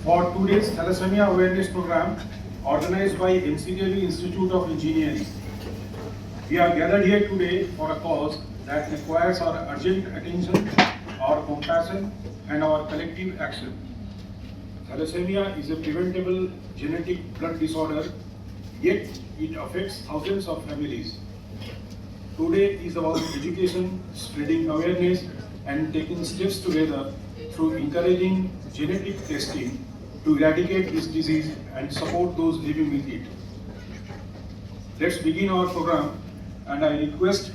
for today's Thalassemia Awareness Program organized by MCKVIE Institute of Engineering. We are gathered here today for a cause that requires our urgent attention, our compassion, and our collective action. Thalassemia is a preventable genetic blood disorder, yet it affects thousands of families. Today is about education, spreading awareness, and taking steps together through encouraging genetic testing to eradicate this disease and support those living with it. Let's begin our program, and I request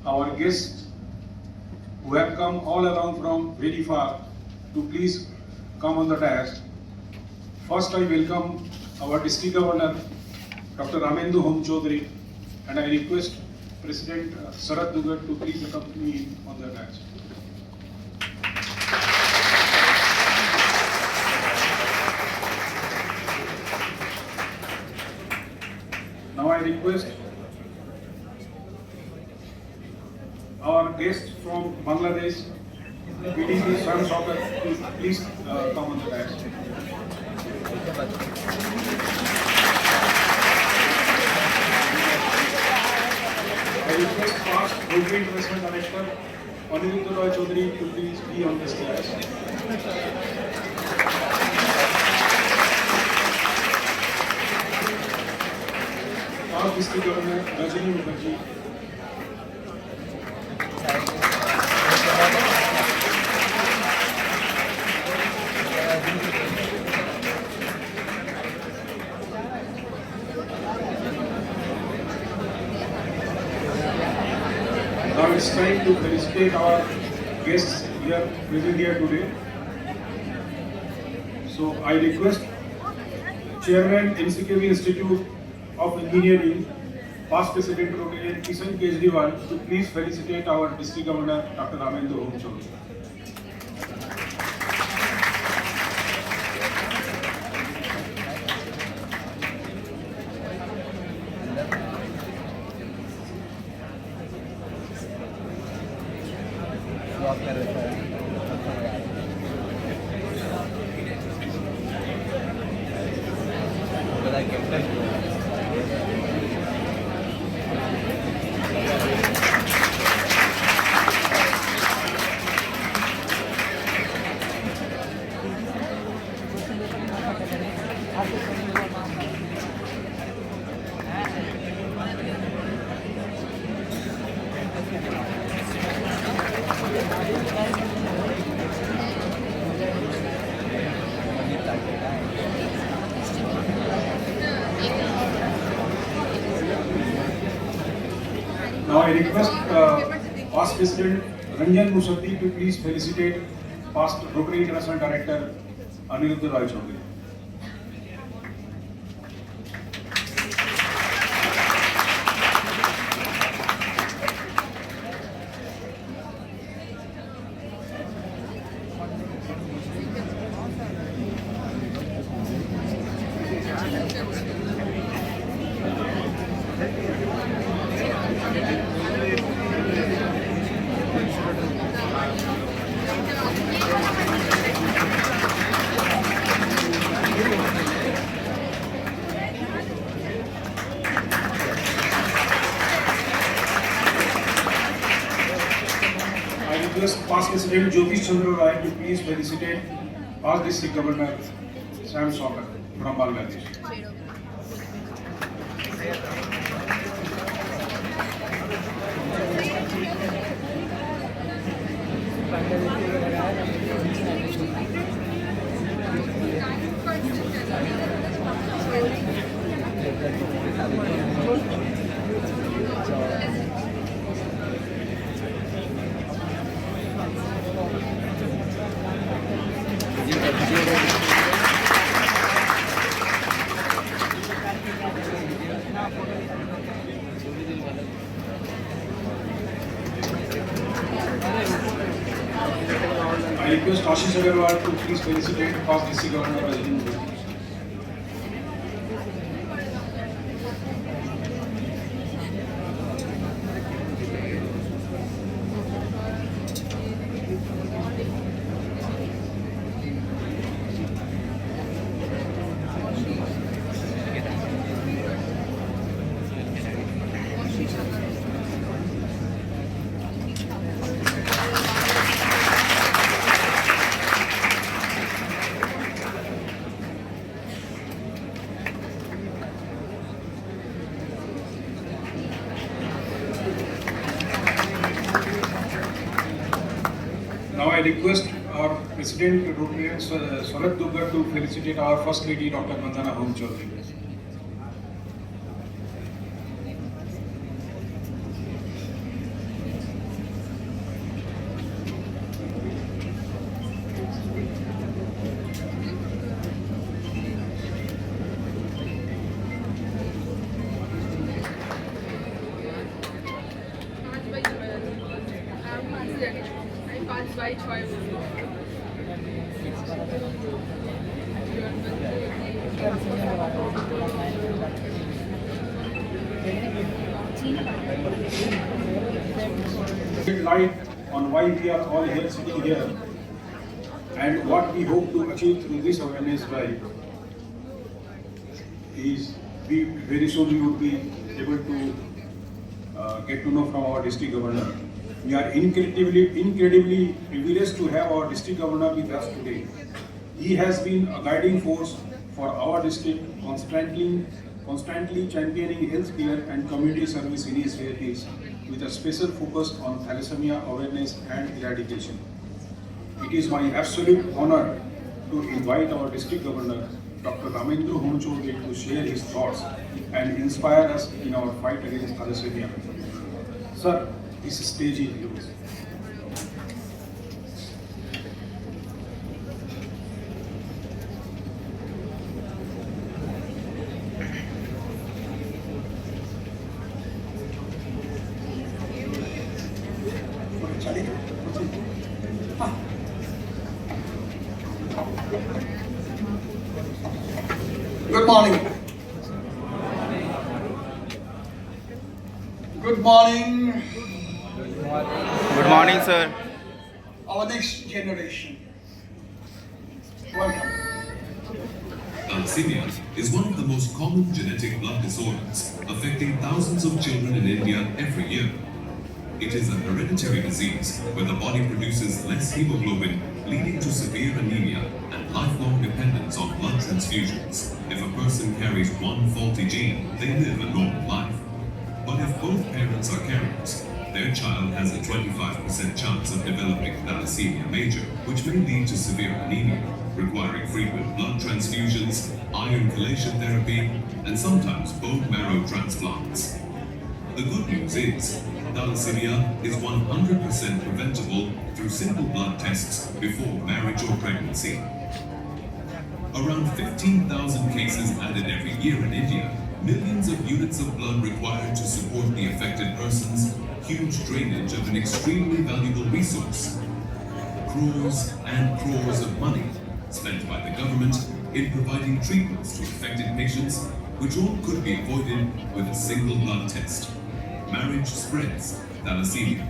our guests who have come all along from very far to please come on the dais. First, I welcome our District Governor, Dr. Ramendu Home Chaudhary, and I request President Sarat Dugat to please accompany him on the dais. Now I request our guest from Bangladesh, PDC Sun Soccer, to please come on the dais. I request past Rotary Investment Director, LILUAH Chaudhary, to please be on this dais. Our District Governor, Rajini Mukherjee. Now it's time to felicitate our guests present here today. So I request Chairman MCKVIE Institute of Engineering, past President Rotary Kishan Kejriwal, to please felicitate our District Governor Dr. Ramendu Home Chaudhary. Now I request past President Ranjan Musatti to please felicitate past Rotary International Director LILUAH Chaudhary. Past President Jyotish Chandra Rai to please felicitate past District Governor Sam Soccer from Bangladesh. I request Ashish Agarwal to please felicitate past District Governor Rajini Mukherjee. request our President Rotary Swarat Duggar to felicitate our First Lady Dr. Vandana Home Chaudhary. Light on why we are all here sitting here and what we hope to achieve through this awareness drive is we very soon we would be able to get to know from our district governor. We are incredibly privileged to have our district governor with us today. He has been a guiding force for our district, constantly championing healthcare and community service initiatives with a special focus on thalassemia awareness and eradication. It is my absolute honor to invite our district governor, Dr. Ramendra Home Chaudhary, to share his thoughts and inspire us in our fight against thalassemia. Sir, this stage is yours. Good morning. Good morning. Good morning, sir. Our next generation. Welcome. Thalassemia is one of the most common genetic blood disorders affecting thousands of children in India every year. It is a hereditary disease where the body produces less hemoglobin, leading to severe anemia and lifelong dependence on blood transfusions. If a person carries one faulty gene, they live a normal life. But if both parents are carriers, their child has a 25% chance of developing thalassemia major, which may lead to severe anemia, requiring frequent blood transfusions, iron chelation therapy, and sometimes bone marrow transplants. The good news is, thalassemia is 100% preventable through simple blood tests before marriage or pregnancy. Around 15,000 cases added every year in India, millions of units of blood required to support the affected persons, huge drainage of an extremely valuable resource. Crores and crores of money spent by the government in providing treatments to affected patients, which all could be avoided with a single blood test. Marriage spreads thalassemia.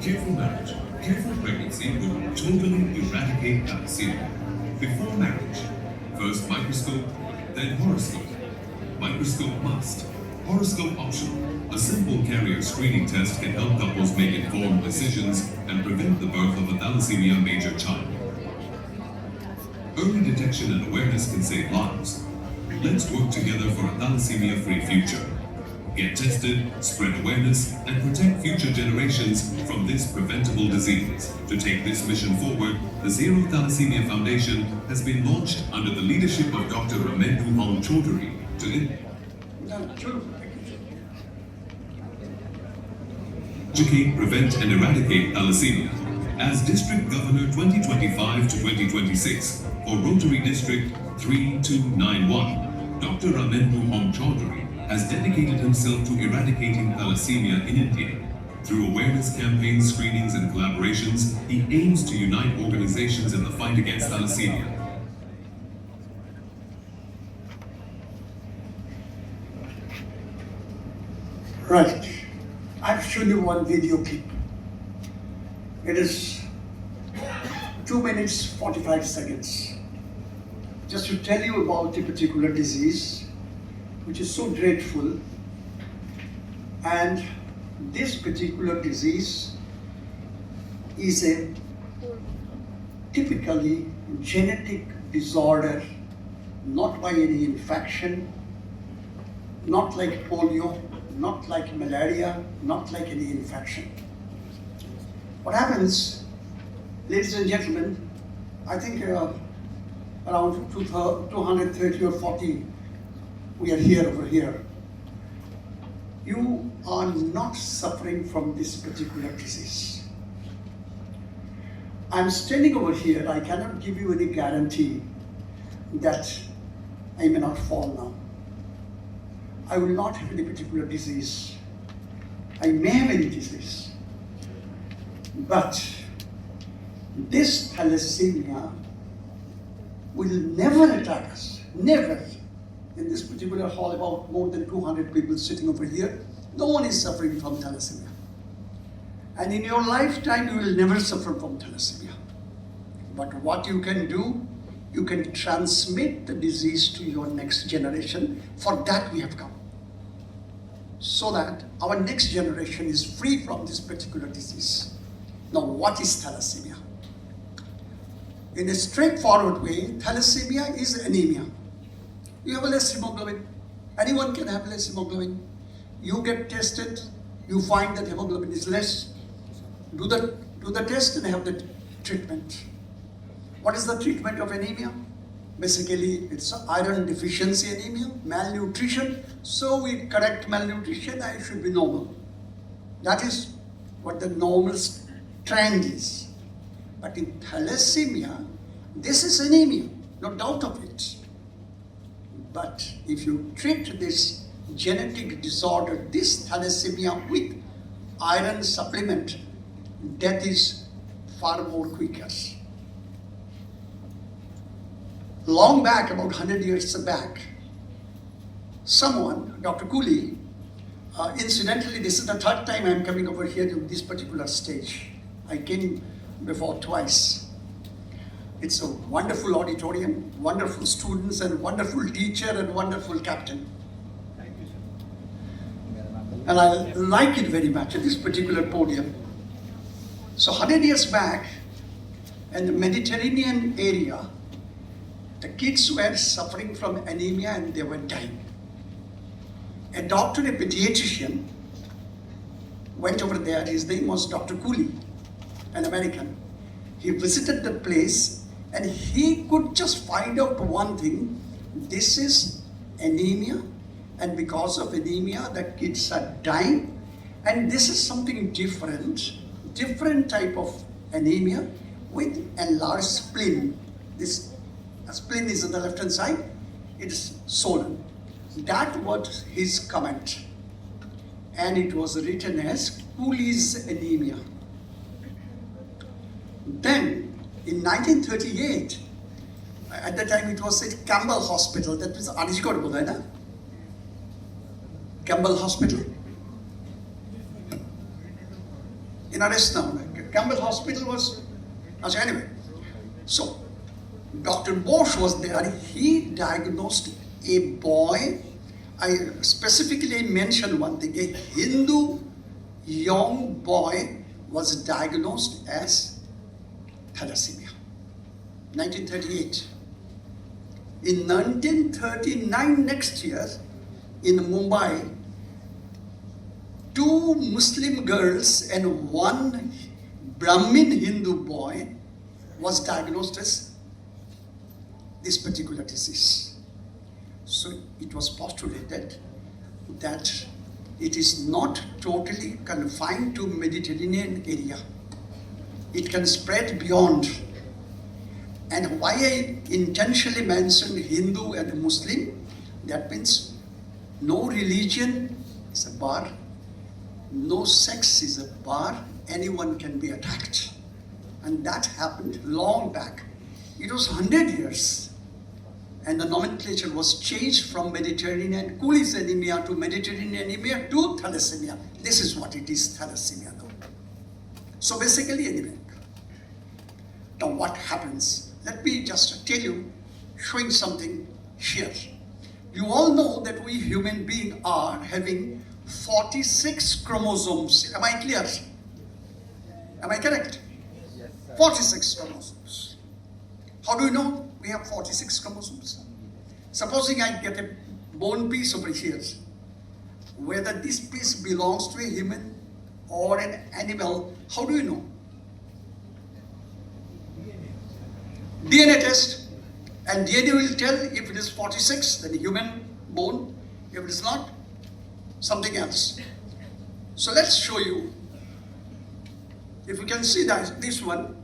Careful marriage, careful pregnancy would totally eradicate thalassemia. Before marriage, first microscope, then horoscope. Microscope must, horoscope optional. A simple carrier screening test can help couples make informed decisions and prevent the birth of a thalassemia major child. Early detection and awareness can save lives. Let's work together for a thalassemia-free future. Get tested, spread awareness, and protect future generations from this preventable disease. To take this mission forward, the Zero Thalassemia Foundation has been launched under the leadership of Dr. Ramendra Home Chaudhary to educate, prevent, and eradicate thalassemia. As District Governor 2025 to 2026 for Rotary District 3291, Dr. Ramendra Home Chaudhary has dedicated himself to eradicating thalassemia in India. Through awareness campaigns, screenings, and collaborations, he aims to unite organizations in the fight against thalassemia. Right. I've shown you one video clip. It is 2 minutes 45 seconds. Just to tell you about a particular disease which is so dreadful, and this particular disease is a typically genetic disorder, not by any infection, not like polio, not like malaria, not like any infection. What happens, Ladies and gentlemen, I think around 230 or 40, we are here over here. You are not suffering from this particular disease. I'm standing over here, I cannot give you any guarantee that I may not fall now. I will not have any particular disease. I may have any disease. But this thalassemia will never attack us, never. In this particular hall, about more than 200 people sitting over here, no one is suffering from thalassemia. And in your lifetime, you will never suffer from thalassemia. But what you can do, you can transmit the disease to your next generation. For that we have come. So that our next generation is free from this particular disease. Now, what is thalassemia? In a straightforward way, thalassemia is anemia. You have a less hemoglobin. Anyone can have less hemoglobin. You get tested, you find that hemoglobin is less. Do the test and have the treatment. What is the treatment of anemia? Basically, it's iron deficiency anemia, malnutrition. So we correct malnutrition and it should be normal. That is what the normal trend is. But in thalassemia, this is anemia, no doubt of it. But if you treat this genetic disorder, this thalassemia with iron supplement, death is far more quicker. Long back, about 100 years back, someone, Dr. Cooley, incidentally, this is the third time I'm coming over here to this particular stage. I came before twice. It's a wonderful auditorium, wonderful students and wonderful teacher and wonderful captain. Thank you, sir. And I like it very much at this particular podium. So 100 years back, in the Mediterranean area, the kids were suffering from anemia and they were dying. A doctor, a pediatrician, went over there. His name was Dr. Cooley, an American. He visited the place and he could just find out one thing. This is anemia, and because of anemia, the kids are dying. And this is something different type of anemia with enlarged spleen. This spleen is on the left hand side, it's swollen. That was his comment. And it was written as Cooley's anemia. Then, in 1938, at the time it was at Campbell Hospital, that was Arishkot, na? Campbell Hospital. In arrest now. Campbell Hospital was, anyway. So, Dr. Bosch was there. He diagnosed a boy. I specifically mentioned one thing. A Hindu young boy was diagnosed as thalassemia. 1938. In 1939, next year, in Mumbai, 2 Muslim girls and 1 Brahmin Hindu boy was diagnosed as this particular disease. So it was postulated that it is not totally confined to Mediterranean area. It can spread beyond. And why I intentionally mentioned Hindu and Muslim, that means no religion is a bar, no sex is a bar, anyone can be attacked. And that happened long back. It was 100 years. And the nomenclature was changed from Mediterranean Cooley's anemia to Mediterranean anemia to thalassemia. This is what it is, thalassemia now. So basically anemia. Now what happens? Let me just tell you, showing something here. You all know that we human beings are having 46 chromosomes. Am I clear? Am I correct? Yes, sir. 46 chromosomes. How do you know we have 46 chromosomes? Supposing I get a bone piece over here, whether this piece belongs to a human or an animal, how do you know? DNA test, and DNA will tell if it is 46, then human bone. If it is not, something else. So let's show you. If you can see that this one,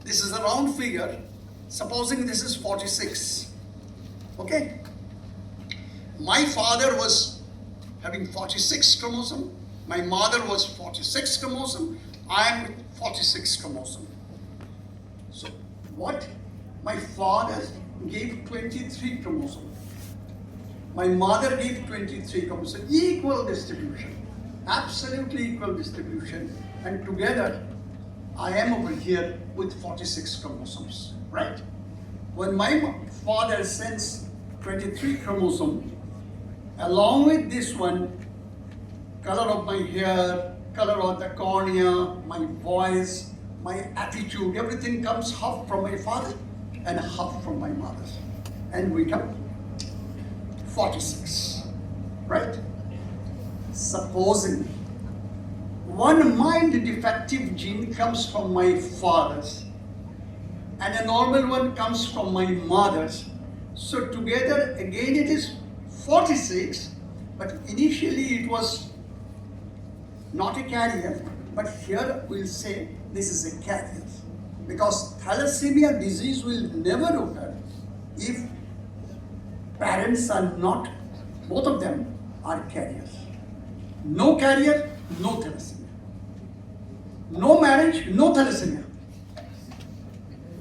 this is a round figure. Supposing this is 46. Okay? My father was having 46 chromosome. My mother was 46 chromosome. I am 46 chromosome. So what? My father gave 23 chromosome. My mother gave 23 chromosome. Equal distribution. Absolutely equal distribution. And together, I am over here with 46 chromosomes, right? When my father sends 23 chromosome, along with this one, color of my hair, color of the cornea, my voice, my attitude, everything comes half from my father and half from my mother. And we come 46, right? Supposing one mild defective gene comes from my father's and a normal one comes from my mother's. So together again it is 46, but initially it was not a carrier, but here we'll say this is a carrier. Because thalassemia disease will never occur if parents are not, both of them are carriers. No carrier, no thalassemia. No marriage, no thalassemia.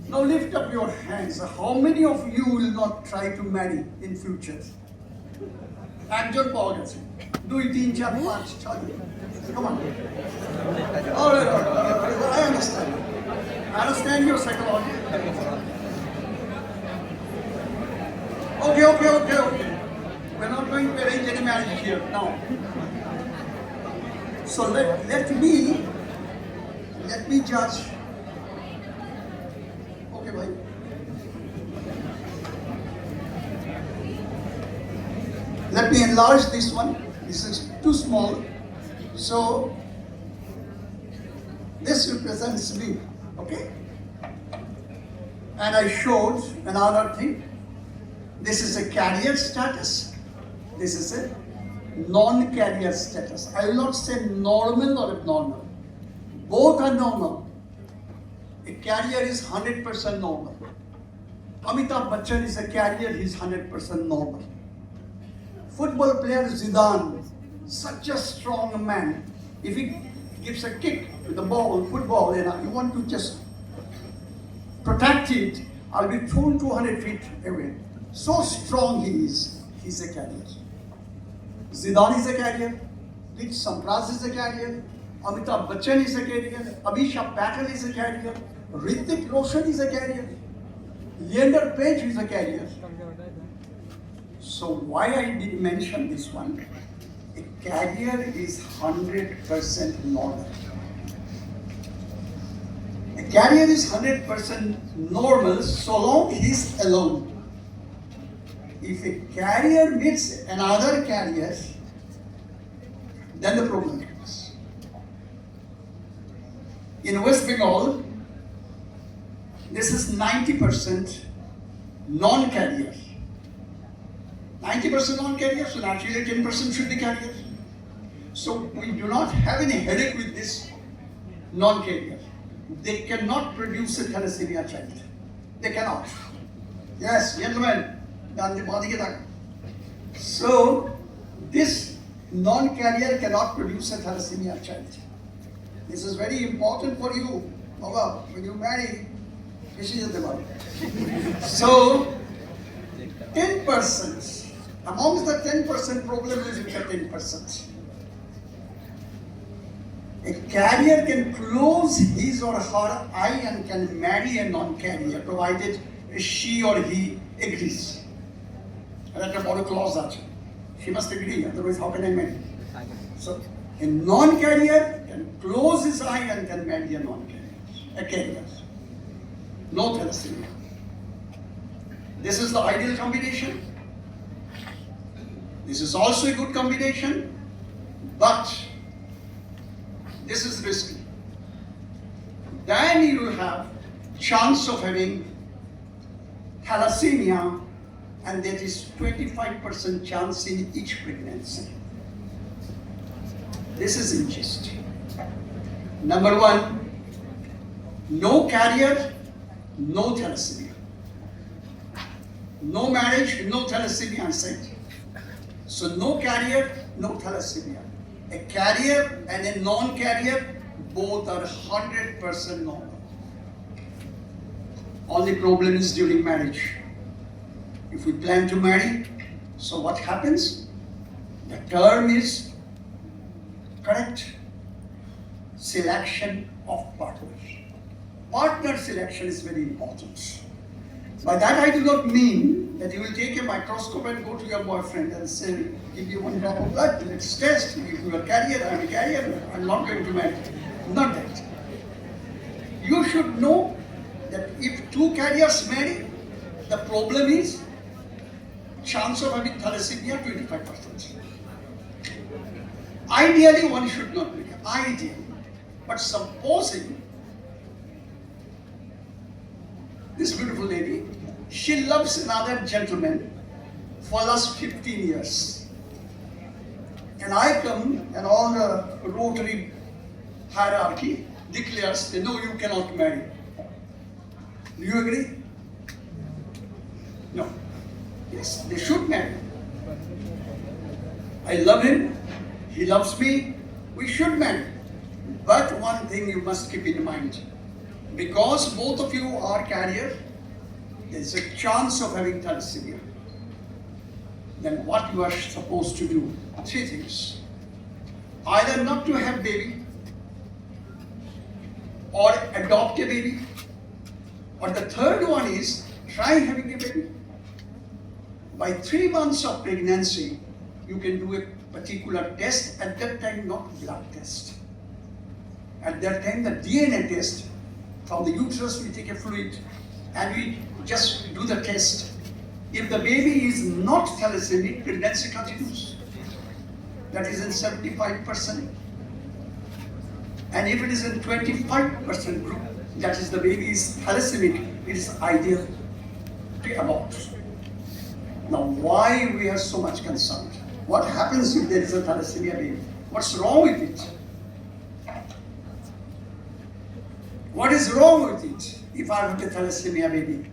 Now lift up your hands. How many of you will not try to marry in future? একজন পাওয়া গেছে 2, 3, 4, 5, 6 Come on. All right. I understand. I understand your psychology. Okay. We're not going to arrange any marriage here now. So let me judge. Okay, bhai. Let me enlarge this one. This is too small. So this represents me, okay? And I showed another thing. This is a carrier status. This is a non-carrier status. I will not say normal or abnormal. Both are normal. A carrier is 100% normal. Amitabh Bachchan is a carrier, he's 100% normal. Football player Zidane, such a strong man. If he gives a kick to the ball, football, and you want to just protect it, I'll be thrown 200 feet away. So strong he is, he's a carrier. Zidane is a carrier, Pete Sampras is a carrier, Amitabh Bachchan is a carrier, Abhisha Patel is a carrier, Hrithik Roshan is a carrier, Leander Page is a carrier. So why I did mention this one? A carrier is 100% normal. A carrier is 100% normal so long he's alone. If a carrier meets another carrier, then the problem comes. In West Bengal, this is 90% non-carrier. 90% non-carrier, so naturally 10% should be carrier. So we do not have any headache with this non-carrier. They cannot produce a thalassemia child. They cannot. Yes, gentlemen. So this non-carrier cannot produce a thalassemia child. This is very important for you, Baba, when you marry. So 10%. Amongst the 10% problem is with the 10%. A carrier can close his or her eye and can marry a non-carrier provided she or he agrees. And that's a bottle clause. She must agree, otherwise how can I marry? So a non-carrier can close his eye and can marry a non-carrier, a carrier. No thalassemia. This is the ideal combination. This is also a good combination, but this is risky. Then you have chance of having thalassemia, and there is 25% chance in each pregnancy. This is interesting. Number one, no carrier, no thalassemia. No marriage, no thalassemia, I said. So no carrier, no thalassemia. A carrier and a non-carrier, both are 100% normal. Only problem is during marriage. If we plan to marry, so what happens? The term is correct selection of partners. Partner selection is very important. By that I do not mean that you will take a microscope and go to your boyfriend and say, give you one drop of blood, let's test. If you are a carrier, I am a carrier, I'm not going to marry. Not that. You should know that if two carriers marry, the problem is chance of having thalassemia 25%. Ideally, one should not marry. Ideally. But supposing this beautiful lady, she loves another gentleman for last 15 years. And I come and all the Rotary hierarchy declares that no, you cannot marry. Do you agree? No. Yes, they should marry. I love him, he loves me, we should marry. But one thing you must keep in mind, because both of you are carrier, there is a chance of having thalassemia. Then what you are supposed to do? Three things. Either not to have baby, or adopt a baby, or the third one is try having a baby. By 3 months of pregnancy, you can do a particular test, at that time not blood test. At that time the DNA test, from the uterus we take a fluid and we just do the test. If the baby is not thalassemic, pregnancy continues. That is in 75%. And if it is in 25% group, that is the baby is thalassemic, it is ideal to abort. Now why we are so much concerned? What happens if there is a thalassemia baby? What's wrong with it? What is wrong with it if I have a thalassemia baby?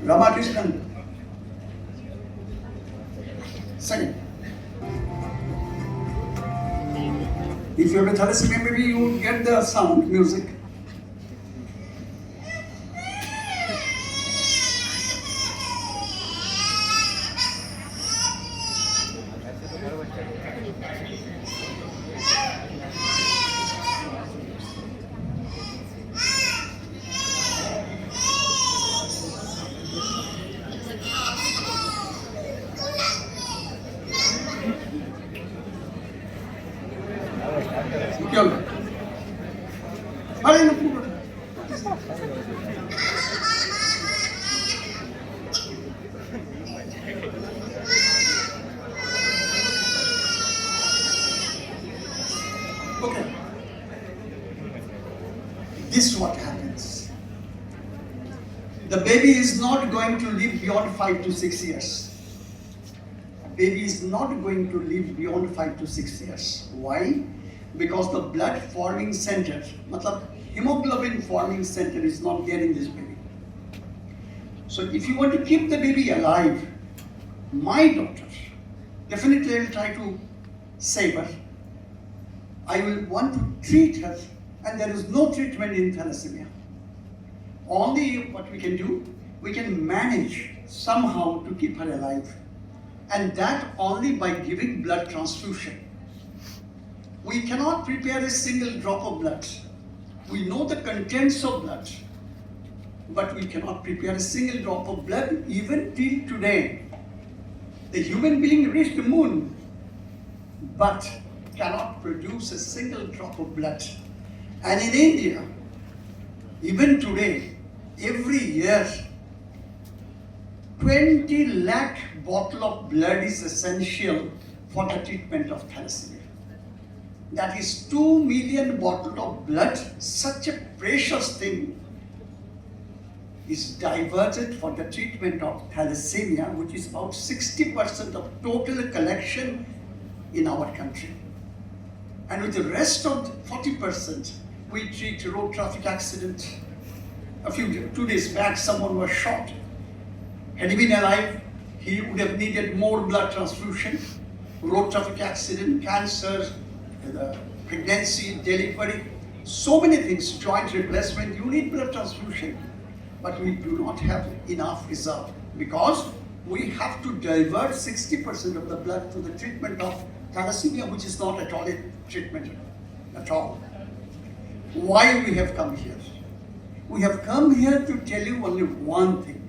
Ramakrishnan. Second. If you have a thalassemia baby, you get the sound, music. Kyun? Hare Krishna. Okay. This is what happens. The baby is not going to live beyond 5 to 6 years. Baby is not going to live beyond 5 to 6 years. Why? Because the blood forming center, matlab hemoglobin forming center is not there in this baby. So if you want to keep the baby alive, my daughter, definitely I will try to save her. I will want to treat her, and there is no treatment in thalassemia. Only what we can do, we can manage somehow to keep her alive. And that only by giving blood transfusion. We cannot prepare a single drop of blood. We know the contents of blood, but we cannot prepare a single drop of blood even till today. The human being reached the moon, but cannot produce a single drop of blood. And in India, even today, every year, 20 lakh bottle of blood is essential for the treatment of thalassemia. that is 2 million bottles of blood, such a precious thing, is diverted for the treatment of thalassemia, which is about 60% of total collection in our country. And with the rest of 40%, we treat road traffic accident. 2 days back, someone was shot. Had he been alive, he would have needed more blood transfusion. Road traffic accident, cancer, pregnancy, delivery, so many things, joint replacement, you need blood transfusion. But we do not have enough reserve because we have to divert 60% of the blood to the treatment of thalassemia, which is not at all a treatment at all. Why we have come here? We have come here to tell you only one thing.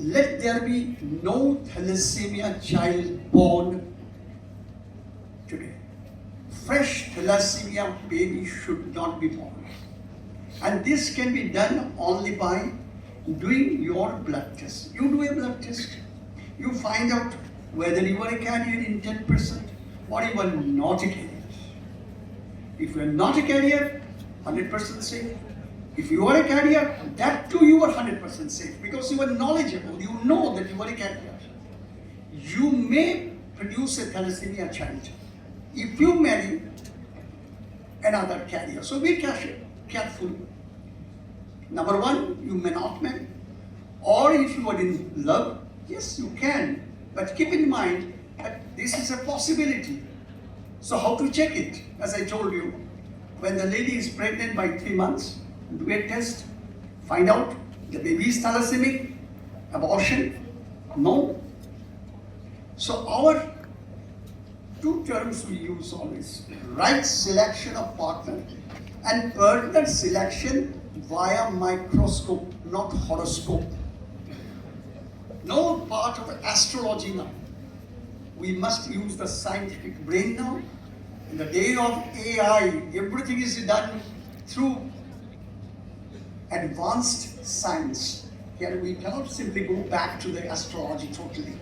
Let there be no thalassemia child born today. Fresh thalassemia baby should not be born. And this can be done only by doing your blood test. You do a blood test. You find out whether you are a carrier in 10% or you are not a carrier. If you are not a carrier, 100% safe. If you are a carrier, that too you are 100% safe because you are knowledgeable. You know that you are a carrier. You may produce a thalassemia child if you marry another carrier. So be careful. Number one, you may not marry. Or if you are in love, yes, you can. But keep in mind that this is a possibility. So how to check it? As I told you, when the lady is pregnant by 3 months, do a test, find out the baby is thalassemic, abortion, no. So our two terms we use always, right selection of partner and partner selection via microscope, not horoscope. No part of astrology now. We must use the scientific brain now. In the day of AI, everything is done through advanced science. Here we cannot simply go back to the astrology totally.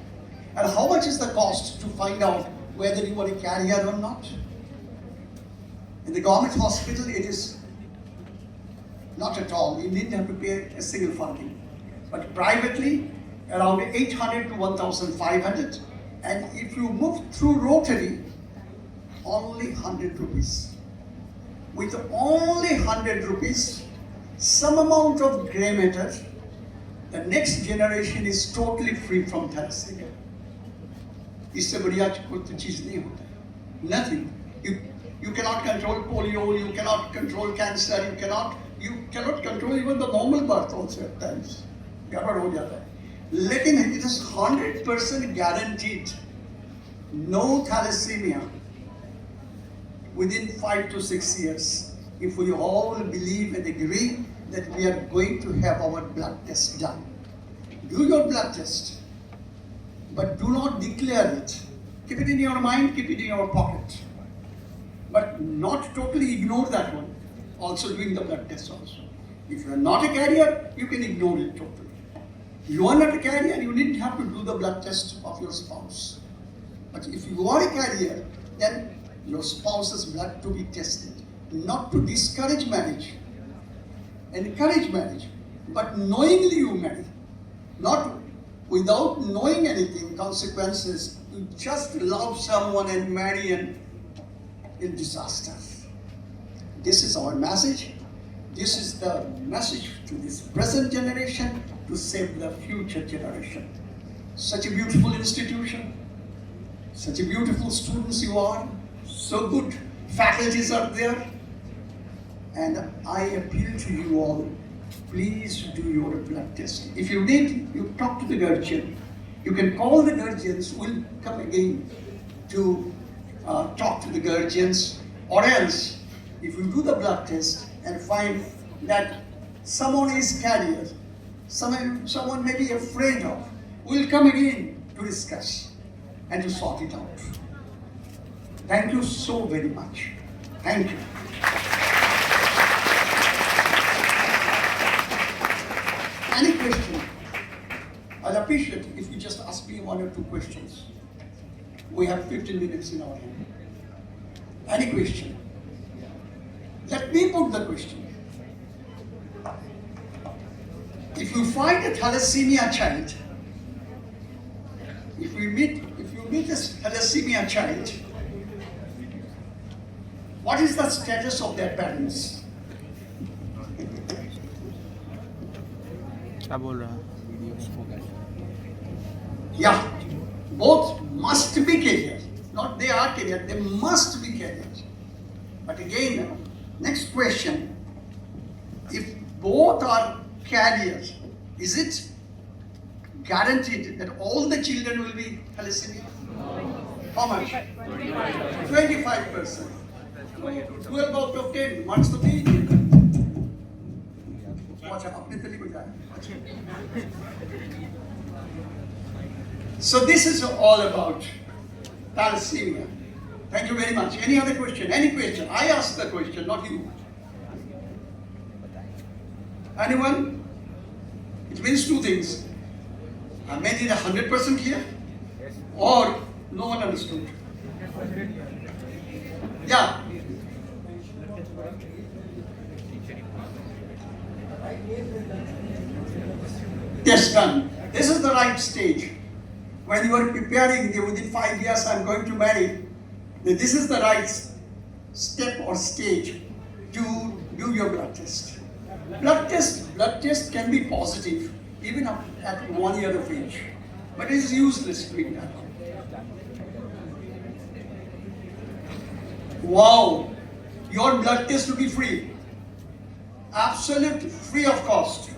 And how much is the cost to find out whether you are a carrier or not? In the government hospital, it is not at all. You didn't have to pay a single funding. But privately, around 800 to 1,500. And if you move through Rotary, only 100 rupees. With only 100 rupees, some amount of grey matter, the next generation is totally free from thalassemia. इससे बढ़िया कोई चीज नहीं होता. Nothing. You cannot control polio. You cannot control cancer. You cannot control even the normal birth also at times. गड़बड़ हो जाता है. लेकिन it is 100% guaranteed. No thalassemia within 5 to 6 years. If we all believe and agree that we are going to have our blood test done. Do your blood test, but do not declare it. Keep it in your mind, keep it in your pocket. But not totally ignore that one. Also doing the blood test also. If you are not a carrier, you can ignore it totally. You are not a carrier, you didn't have to do the blood test of your spouse. But if you are a carrier, then your spouse's blood to be tested. Not to discourage marriage. Encourage marriage. But knowingly you marry. Not without knowing anything, consequences. You just love someone and marry and in disaster. This is our message. This is the message to this present generation to save the future generation. Such a beautiful institution. Such a beautiful students you are. So good faculties are there. And I appeal to you all, please do your blood test. If you need, you talk to the guardian. You can call the guardians. We'll come again to talk to the guardians. Or else, if you do the blood test and find that someone is carrier, someone may be afraid of, we'll come again to discuss and to sort it out. Thank you so very much. Thank you. Any question? I'll appreciate if you just ask me 1 or 2 questions. We have 15 minutes in our hand. Any question? Let me put the question. If you find a thalassemia child, if you meet a thalassemia child, what is the status of their parents? क्या बोल रहा video में focus Yeah, both must be carriers. Not they are carriers, they must be carriers. But again, next question. If both are carriers, is it guaranteed that all the children will be thalassemia? How much? 25%. 12 out of 10. Marks the page. So this is all about thalassemia. Thank you very much. Any other question? Any question? I asked the question, not you. Anyone? It means two things. I made it 100% clear, or no one understood. Yeah. Test done. This is the right stage. When you are preparing, within 5 years I'm going to marry, this is the right step or stage to do your blood test. Blood test can be positive even up at 1 year of age, but it is useless doing that. Wow, your blood test will be free, absolutely free of cost.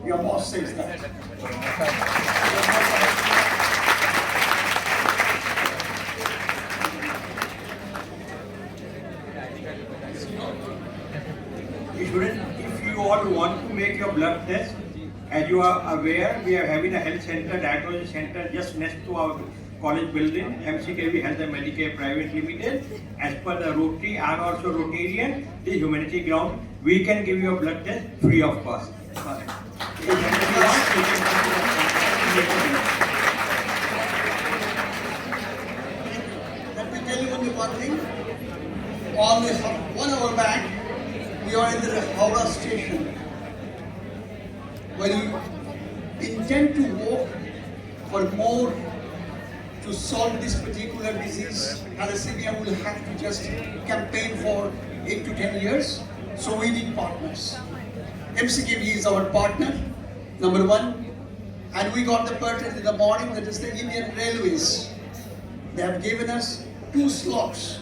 Your boss says that. If you all want to make your blood test, as you are aware, we are having a health center, diagnosis center just next to our college building, MCKVIE Health and Medicare Private Limited. As per the Rotary, I am also Rotarian, the humanity ground, we can give you a blood test free of cost. Let me tell you only one thing. On this 1 hour back, we are in the HOWRAH station. When you intend to walk for more to solve this particular disease, thalassemia, will have to just campaign for 8 to 10 years. So we need partners. MCKVIE is our partner, number one. And we got the partner in the morning, that is the Indian Railways. They have given us 2 slots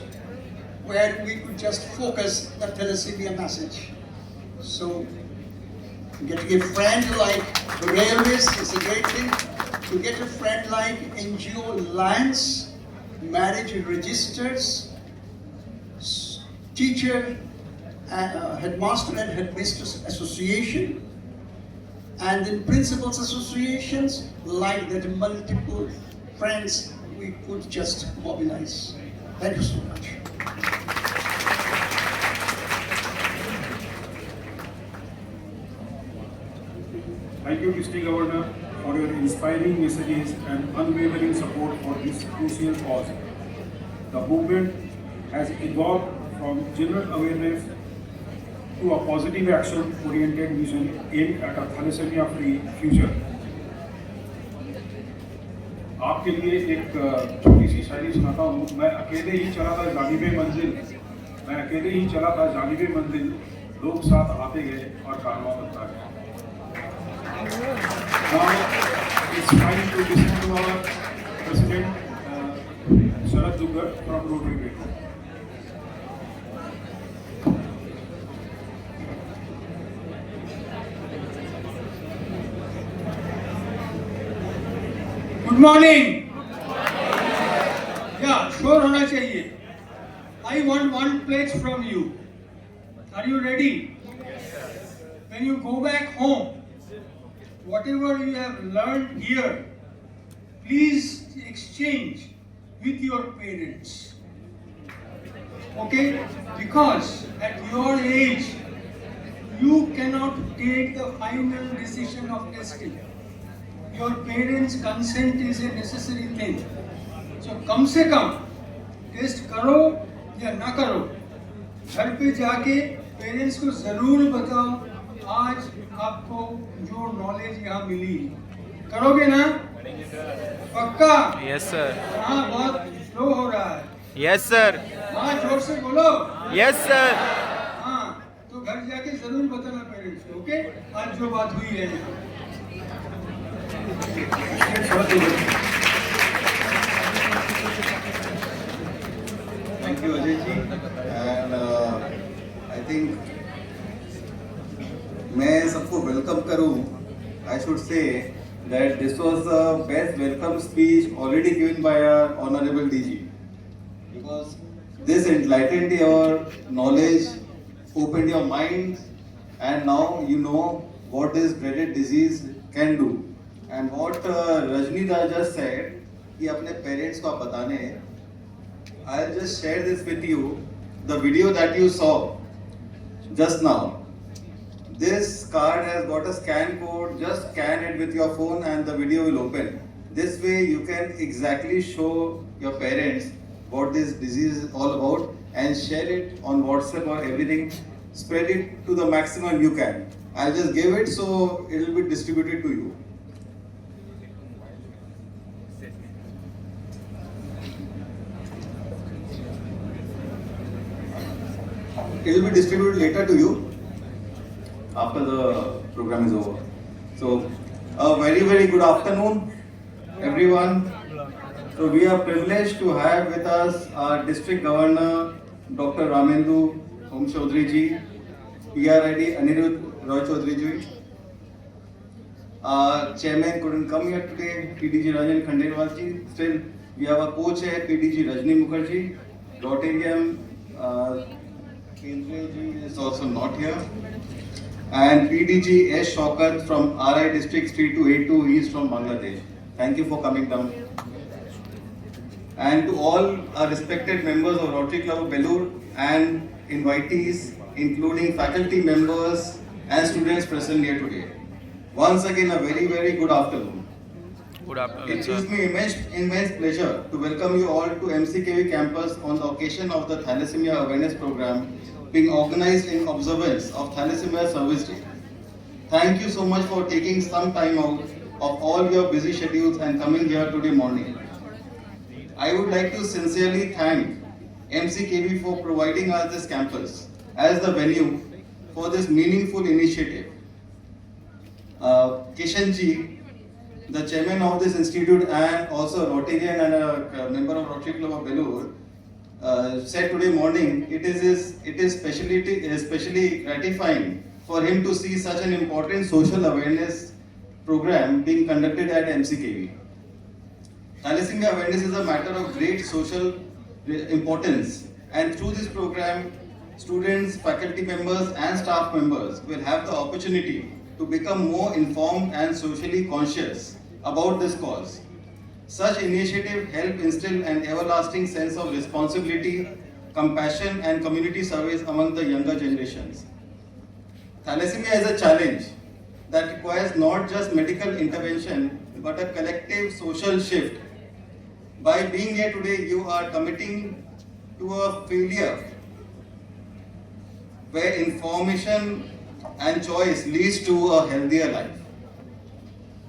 where we could just focus the thalassemia message. So, getting a friend like the Railways is a great thing. To get a friend like NGO Alliance, Marriage Registers, Teacher, Headmaster and Headmistress Association, and then Principals Associations, like that multiple friends we could just mobilize. Thank you so much. Thank you, District Governor, for your inspiring messages and unwavering support for this crucial cause. The movement has evolved from general awareness to a positive action-oriented vision aimed at a thalassemia-free future. आपके लिए एक छोटी सी शायरी सुनाता हूँ। मैं अकेले ही चला था जानिबे मंजिल, लोग साथ आते गए और कारवां बनता गया। Now it's time to listen to our President Sharad Dugar from Rotary. Good morning. Yeah, sure होना चाहिए. I want one pledge from you. Are you ready? When you go back home, whatever you have learned here, please exchange with your parents. Okay? Because at your age, you cannot take the final decision of testing. Your parents' consent is a necessary thing. So, come se kam, test करो या ना करो, घर पे जाके parents को जरूर बताओ आज आपको जो नॉलेज यहाँ मिली। करोगे ना? पक्का? Yes sir. हाँ, बहुत स्लो हो रहा है। Yes sir. हाँ, जोर से बोलो। Yes sir. हाँ, तो घर जाके जरूर बताना पेरेंट्स को, ओके? आज जो बात हुई है यहाँ। Thank you, Ajay ji. And I think मैं सबको वेलकम करूं. I should say that this was the best welcome speech already given by our Honorable DG, because this enlightened your knowledge, opened your mind, and now you know what this dreaded disease can do. And what Rajni da just said, कि अपने parents को आप बताने हैं. I'll just share this with you. The video that you saw just now. This card has got a scan code. Just scan it with your phone and the video will open. This way you can exactly show your parents what this disease is all about and share it on WhatsApp or everything. Spread it to the maximum you can. I'll just give it so it will be distributed to you. It will be distributed later to you after the program is over. So, a very good afternoon, everyone. So, we are privileged to have with us our District Governor, Dr. Ramendu Om Chaudhary ji, PRID Anirudh Roy Chaudhary ji. Our chairman couldn't come here today, PDG Rajan Khandelwal ji. Still, we have a co-chair, PDG Rajni Mukherjee. Rotarian Kendra ji is also not here. And PDG S. Shaukat from RI District 3282, he is from Bangladesh. Thank you for coming down. And to all our respected members of Rotary Club of Belur and invitees, including faculty members and students present here today. Once again, a very good afternoon. Good afternoon, It sir. gives me immense pleasure to welcome you all to MCKVIE campus on the occasion of the Thalassemia Awareness Program being organized in observance of Thalassemia Service Day. Thank you so much for taking some time out of all your busy schedules and coming here today morning. I would like to sincerely thank MCKVIE for providing us this campus as the venue for this meaningful initiative. Kishan ji, the chairman of this institute and also a Rotarian and a member of Rotary Club of Belur, said today morning, it is especially gratifying for him to see such an important social awareness program being conducted at MCKVIE. Thalassemia awareness is a matter of great social importance, and through this program, students, faculty members and staff members will have the opportunity to become more informed and socially conscious about this cause. Such initiatives help instill an everlasting sense of responsibility, compassion and community service among the younger generations. Thalassemia is a challenge that requires not just medical intervention but a collective social shift. By being here today, you are committing to a failure where information and choice leads to a healthier life.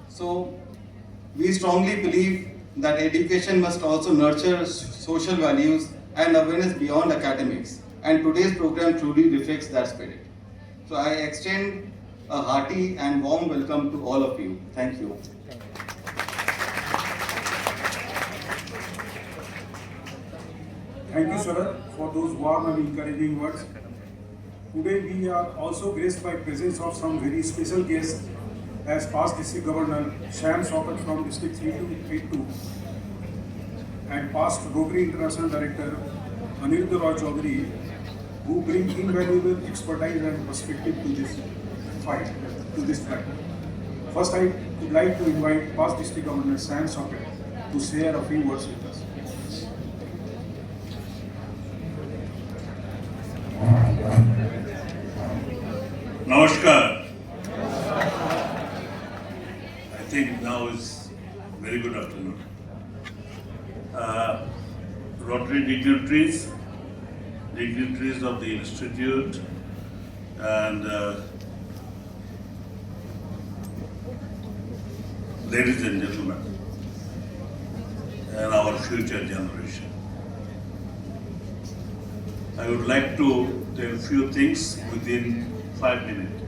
So, we strongly believe that education must also nurture social values and awareness beyond academics, and today's program truly reflects that spirit. So I extend a hearty and warm welcome to all of you. Thank you. Thank you, sir, for those warm and encouraging words. Today we are also graced by presence of some very special guests as past District Governor Sham Shaukat from District 3282 and past Rotary International Director Anirudh Roy Chaudhary, who bring invaluable expertise and perspective to this fight, to this fight. First, I would like to invite past District Governor Sham Shaukat to share a few words with us. Namaskar. I think now is very good afternoon. Rotary dignitaries of the institute, and ladies and gentlemen, and our future generation. I would like to tell a few things within 5 minutes.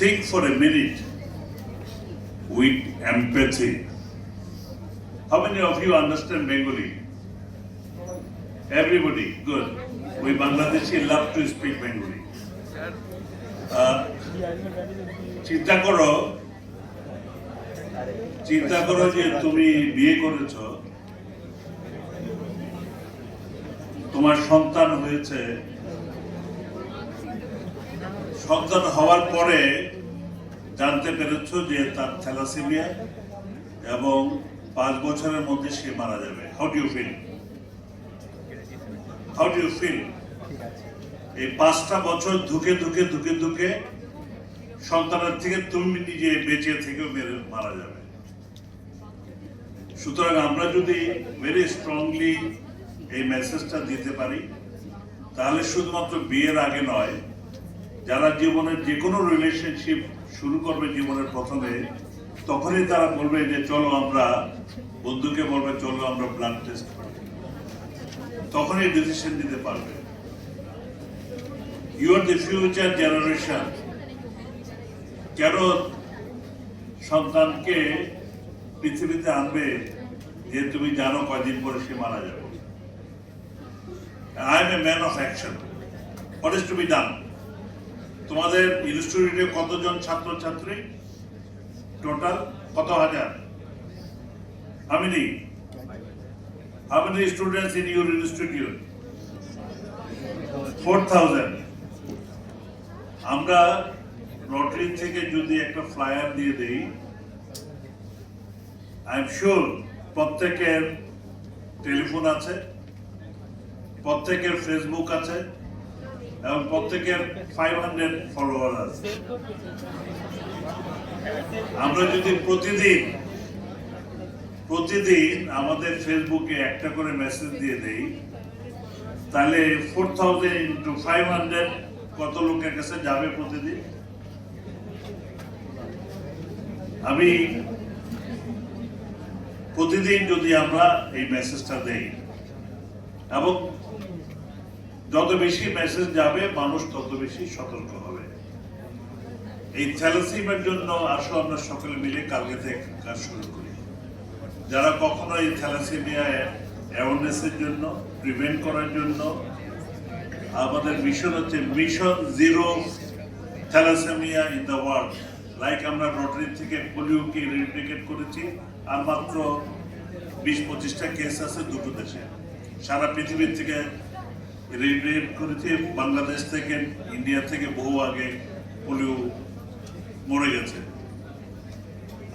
Think for a minute with empathy. How many of you understand Bengali? Everybody, good. We Bangladeshi love to speak Bengali. চিন্তা করো যে তুমি বিয়ে করেছো, তোমার সন্তান হয়েছে, সন্তান হওয়ার পরে জানতে পেরেছো যে তার থ্যালাসেমিয়া এবং 5 বছরের মধ্যে সে মারা যাবে। How do you feel? এই 5টা বছর ধুকে সন্তানের থেকে তুমি নিজে বেঁচে থেকেও মারা যাবে। সুতরাং আমরা যদি ভেরি স্ট্রংলি এই মেসেজটা দিতে পারি, তাহলে শুধুমাত্র বিয়ের আগে নয়, যারা জীবনের যে কোনো রিলেশনশিপ শুরু করবে জীবনের প্রথমে, তখনই তারা বলবে যে চলো আমরা, বন্ধুকে বলবে চলো আমরা ব্লাড টেস্ট করি, তখনই ডিসিশন নিতে পারবে। You are the future generation. কেন সন্তানকে পৃথিবীতে আনবে যে তুমি জানো কয়দিন পরে সে মারা যাবে? I am a man of action. What is to be done? তোমাদের ইনস্টিটিউটে কতজন ছাত্রছাত্রী? টোটাল কত হাজার? How many students in your institute? 4,000. আমরা রোটারি থেকে যদি একটা ফ্লায়ার দিয়ে দেই, আই এম শিওর প্রত্যেকের টেলিফোন আছে, প্রত্যেকের ফেসবুক আছে এবং প্রত্যেকের 500 ফলোয়ার আছে। আমরা যদি প্রতিদিন আমাদের ফেসবুকে একটা করে মেসেজ দিয়ে দেই, তাহলে 4,000 into 500 কত লোকের কাছে যাবে প্রতিদিন? আমি প্রতিদিন যদি আমরা এই মেসেজটা দেই, এবং যত বেশি মেসেজ যাবে মানুষ তত বেশি সতর্ক হবে। এই থ্যালাসেমিয়ার জন্য আসো আমরা সকলে মিলে কালকে থেকে কাজ শুরু করি। যারা কখনো এই থ্যালাসেমিয়া অ্যাওয়ারনেসের জন্য, প্রিভেন্ট করার জন্য, আমাদের মিশন হচ্ছে mission zero thalassemia in the world. Like আমরা রোটারি থেকে পোলিওকে এরাডিকেট করেছি, আর মাত্র 20-25টা কেস আছে 2টো দেশে। সারা পৃথিবীর থেকে এরাডিকেট করেছি, বাংলাদেশ থেকে, ইন্ডিয়া থেকে বহু আগে পোলিও মরে গেছে।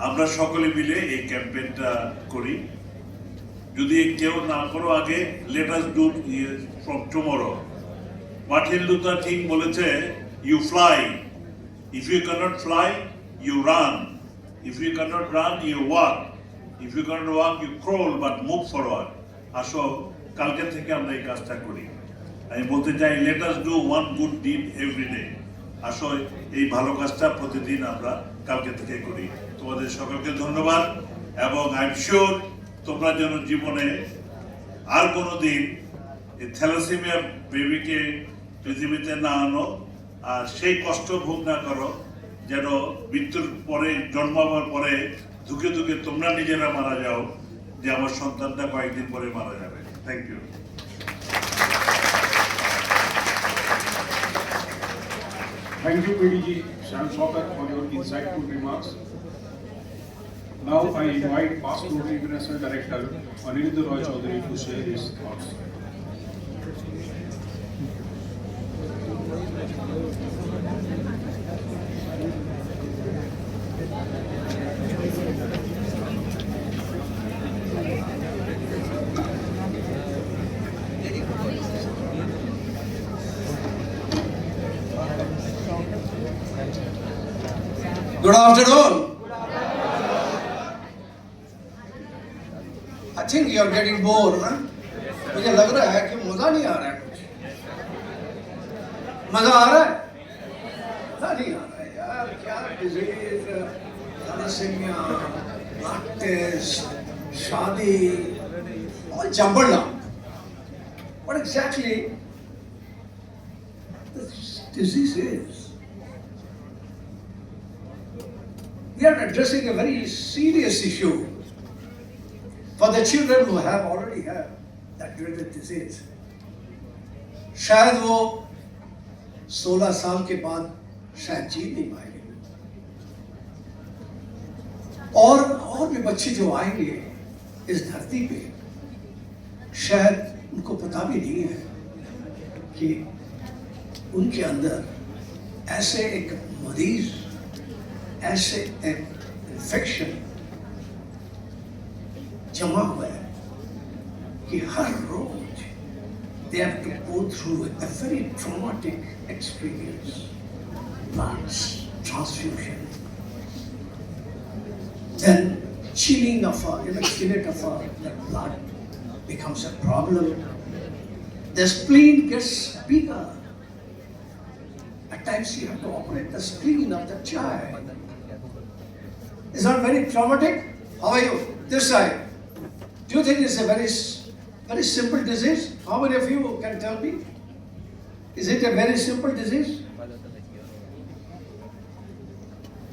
আমরা সকলে মিলে এই ক্যাম্পেইনটা করি। যদি কেউ না করো আগে, let us do from tomorrow. Martin Luther King বলেছে, you fly, if you can't fly you run, if you can't run you walk, if you can't walk you crawl, but move forward. আসো কালকে থেকে আমরা এই কাজটা করি। আমি বলতে চাই, late us do one good did every day. আসো এই ভালো কাজটা প্রতিদিন আমরা কালকে থেকে করি। তোমাদের সকলকে ধন্যবাদ, এবং আই এম শিওর তোমরা যেন জীবনে আর কোনোদিন এই থ্যালাসেমিয়া বেবিকে পৃথিবীতে না আনো, আর সেই কষ্ট ভোগ না করো যেন মৃত্যুর পরে, জন্মাবার পরে ধুকে তোমরা নিজেরা মারা যাও, যে আমার সন্তানটা কয়েকদিন পরে মারা যাবে। Thank you. Thank you, PDG Shyam Shaukat, for your insightful remarks. Now I invite past Rotary International Director Aniruddha Roy Chaudhary to share his thoughts. Good afternoon. I think think you are getting bored, huh? मुझे लग रहा है कि मजा नहीं आ रहा है कुछ। मजा आ रहा है? मजा नहीं आ रहा है यार, क्या डिजीज, थैलेसीमिया, ब्लड टेस्ट, शादी, all jumbled up. What exactly this disease is? We are addressing a very serious issue for the children who have already had that dreaded disease. शायद वो 16 साल के बाद शायद जी नहीं पाएंगे, और भी बच्चे जो आएंगे इस धरती पे, शायद उनको पता भी नहीं है कि उनके अंदर ऐसे एक मरीज, ऐसे एक इन्फेक्शन जमा हुआ है कि हर रोज they have to go through a very traumatic experience, blood transfusion, then chilling of the blood becomes a problem. The spleen gets bigger. At times you have to operate the spleen of the child. Is that very traumatic? How are you? This side. Do you think it's a very simple disease? How many of you can tell me? Is it a very simple disease?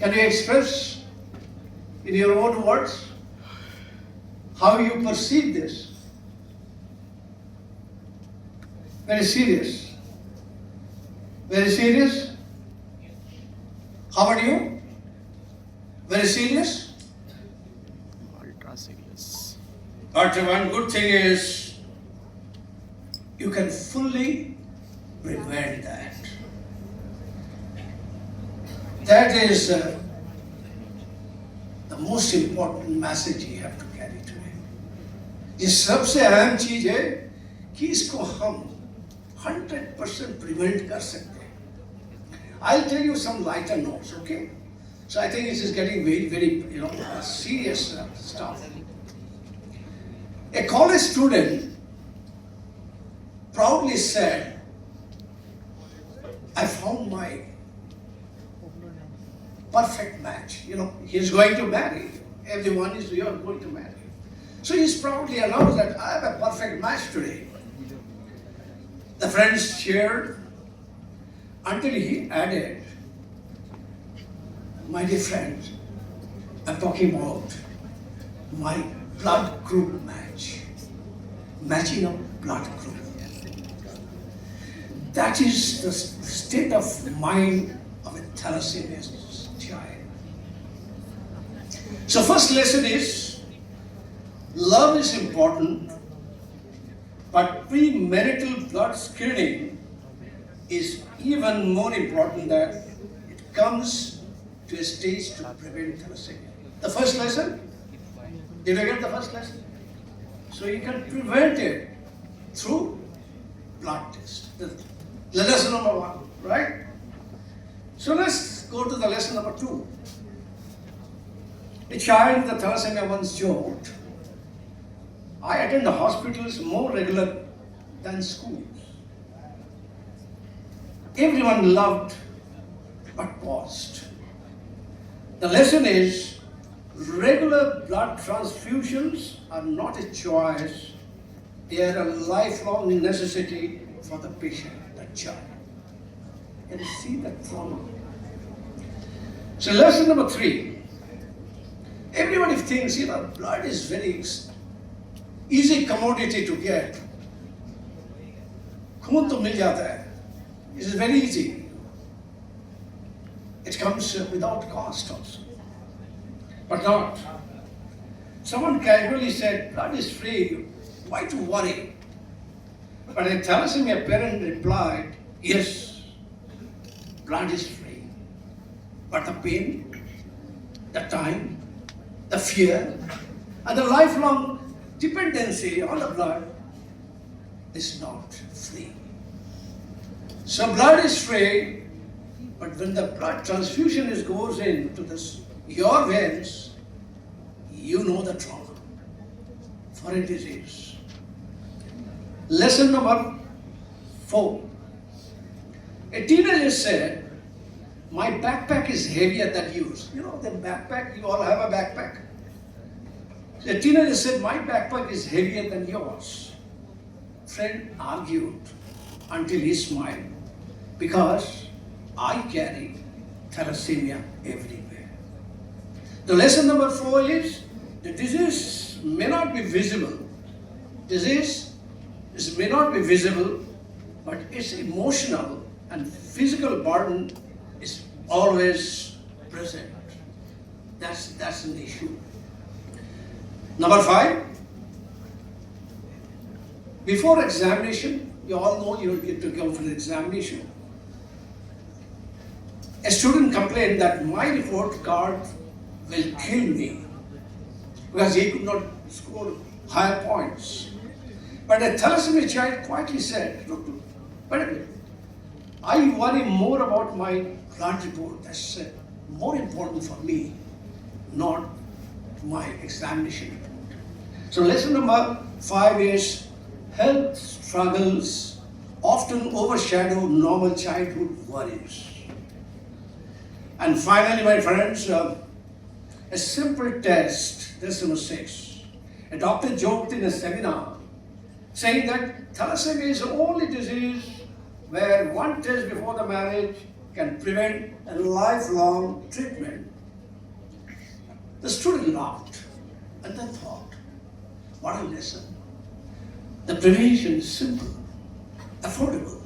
Can you express in your own words how you perceive this? Very serious. Very serious? How about you? Very serious? Ultra serious. But one good thing is you can fully prevent that. That is the most important message you have to carry today. ये सबसे अहम चीज है कि इसको हम 100% prevent कर सकते हैं. I'll tell you some lighter notes, okay? So I think this is getting very, serious stuff. A college student proudly said, I found my perfect match. He's going to marry. Everyone is here going to marry. So he's proudly announced that I have a perfect match today. The friends cheered until he added, my dear friends, I'm talking about my blood group match. Matching of blood group. That is the state of mind of a thalassemia child. So first lesson is, love is important, but premarital blood screening is even more important, that it comes to a stage to prevent thalassemia. The first lesson, did you get the first lesson? So you can prevent it through blood test. The lesson number 1, right? So let's go to the lesson number 2. A child with thalassemia once joked, I attend the hospitals more regular than schools. Everyone loved but paused. The lesson is, regular blood transfusions are not a choice, they are a lifelong necessity for the patient, the child. Can you see the trauma? So lesson number 3. Everybody thinks, blood is very easy commodity to get. खून तो मिल जाता है. It is very easy. It comes without cost also. But not. Someone casually said, blood is free, why to worry? But a thalassemia parent replied, yes, blood is free. But the pain, the time, the fear, and the lifelong dependency on the blood is not free. So blood is free, but when the blood transfusion goes into your veins, you know the trauma. for a disease. Lesson number 4. A teenager said, my backpack is heavier than yours. You know the backpack, you all have a backpack. A teenager said, my backpack is heavier than yours. Friend argued until he smiled, because I carry thalassemia everywhere. The lesson number 4 is, the disease may not be visible. Disease may not be visible, but its emotional and physical burden is always present. That's an issue. Number 5, before examination, you all know you get to go for the examination. A student complained that my report card will kill me because he could not score higher points. But a thalassemia child quietly said, look, wait a minute, I worry more about my blood report. That's more important for me, not my examination report. So lesson number 5 is, health struggles often overshadow normal childhood worries. And finally, my friends, a simple test, test number 6. A doctor joked in a seminar saying that thalassemia is the only disease where one test before the marriage can prevent a lifelong treatment. The student laughed and then thought, what a lesson. The prevention is simple, affordable,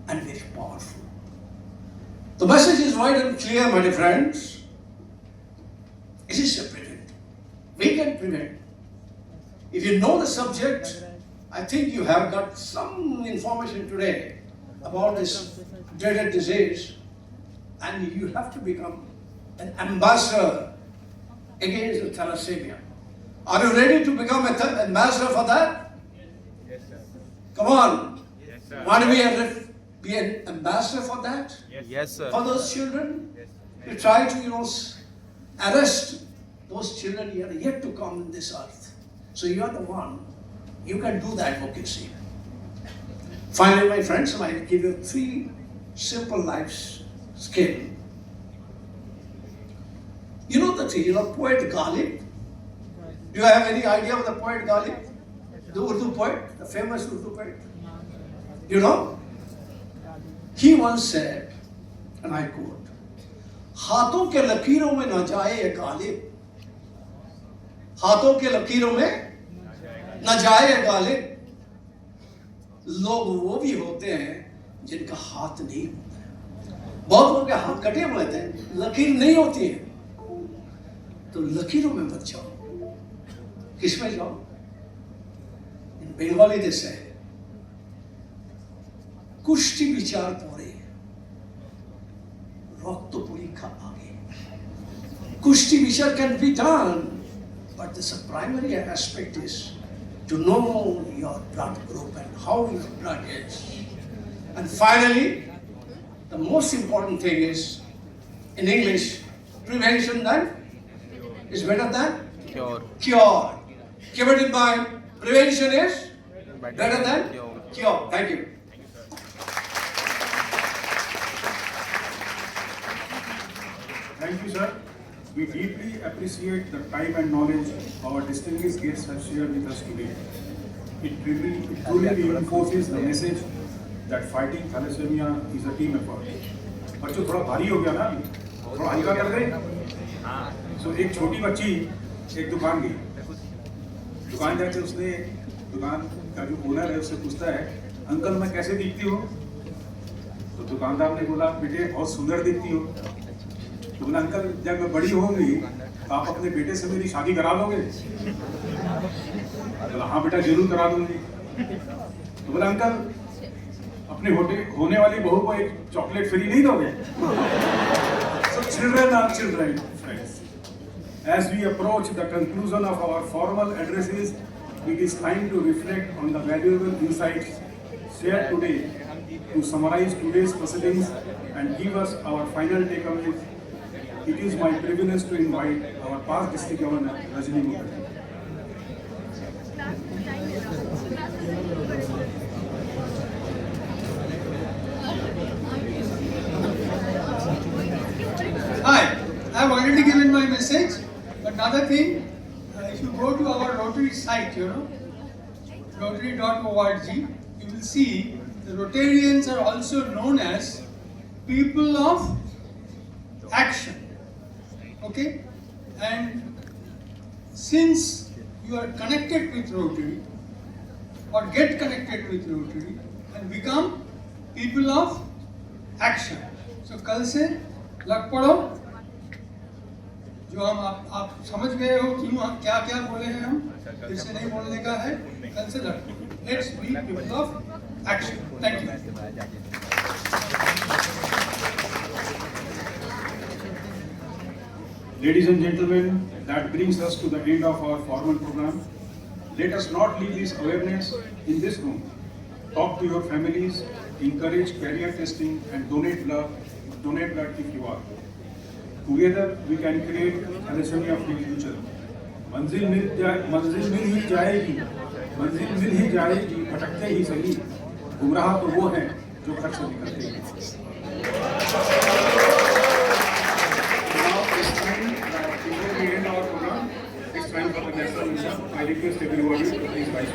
and very powerful. The message is wide and clear, my dear friends. It is a prevent. We can prevent. If you know the subject, I think you have got some information today about this dreaded disease, and you have to become an ambassador against the thalassemia. Are you ready to become an ambassador for that? Yes, sir. Come on. Yes, sir. Want to be an ambassador for that? Yes, sir. For those children? To try to, arrest those children who are yet to come on this earth. So you are the one. You can do the advocacy. Finally, my friends, I will give you 3 simple life skills. You know the poet Ghalib? Do you have any idea of the poet Ghalib? The Urdu poet, the famous Urdu poet? You know? He once said, and I quote, हाथों के लकीरों में न जाए ये गालिब, हाथों के लकीरों में न जाए ये गालिब, लोग वो भी होते हैं जिनका हाथ नहीं होता है। बहुत लोगों के हाथ कटे हुए थे, लकीर नहीं होती है, तो लकीरों में मत जाओ। किसमें जाओ? In Bengali they say, কুষ্টি বিচার পরে রক্ত পরীক্ষা আগে। কুষ্টি বিচার can be done, but the primary aspect is to know your blood group and how your blood is. And finally, the most important thing is, in English, prevention then is better than cure. Keep it in mind, prevention is better than cure. Thank you. Thank you, sir. We deeply appreciate the time and knowledge our distinguished guests have shared with us today. It truly reinforces the message that fighting thalassemia is a team effort. बच्चों थोड़ा भारी हो गया ना, थोड़ा हल्का कर दे। So एक छोटी बच्ची एक दुकान गई, दुकान जाके उसने दुकान का जो ओनर है उससे पूछता है, अंकल मैं कैसे दिखती हूँ? तो दुकानदार ने बोला, बेटे बहुत सुंदर दिखती हो। तो बोला, अंकल जब मैं बड़ी होंगी तो आप अपने बेटे से मेरी शादी करा दोगे? बोला, हाँ बेटा जरूर करा दूंगी। तो बोला, अंकल अपने होने वाली बहू को एक चॉकलेट फ्री नहीं दोगे? So children are children, friends. As we approach the conclusion of our formal addresses, it is time to reflect on the valuable insights shared today to summarize today's proceedings and give us our final takeaways. It is my privilege to invite our past district governor, Rajni Mukherjee. message. Another thing, if you go to our Rotary site, rotary.org, you will see the Rotarians are also known as people of action. Okay? And since you are connected with Rotary or get connected with Rotary and become people of action. So कल से लग पड़ो, जो हम आप समझ गए हो क्यों हम क्या क्या बोले हैं, हम फिर से नहीं बोलने का है, कल से लग पड़ो. Let's be people of action. Thank you. Ladies and gentlemen, that brings us to the end of our formal program. Let us not leave this awareness in this room. Talk to your families, encourage career testing and donate blood if you are. Together we can create thalassemia-free future. मंजिल मिल ही जाएगी, भटकते ही सही, गुमराह तो वो हैं जो घर से निकलते हैं. Now it's time, before we end our program, it's time for the national mission. I request everybody to please rise.